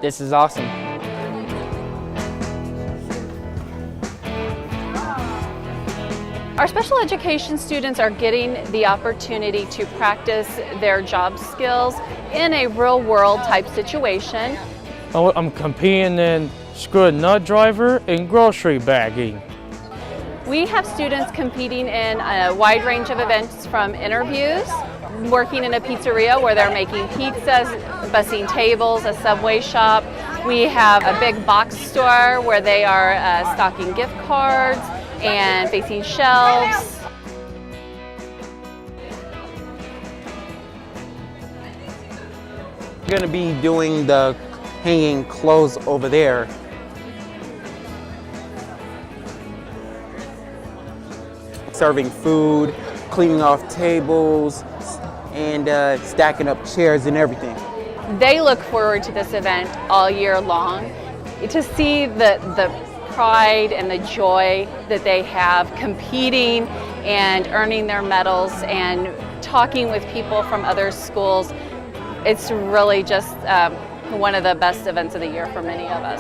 This is awesome. Our special education students are getting the opportunity to practice their job skills in a real-world type situation. I'm competing in screw nut driver and grocery bagging. We have students competing in a wide range of events, from interviews, working in a pizzeria where they're making pizzas, bussing tables, a Subway shop. We have a big box store where they are stocking gift cards and facing shelves. We're going to be doing the hanging clothes over there. Serving food, cleaning off tables, and stacking up chairs and everything. They look forward to this event all year long. To see the pride and the joy that they have competing and earning their medals and talking with people from other schools, it's really just one of the best events of the year for many of us.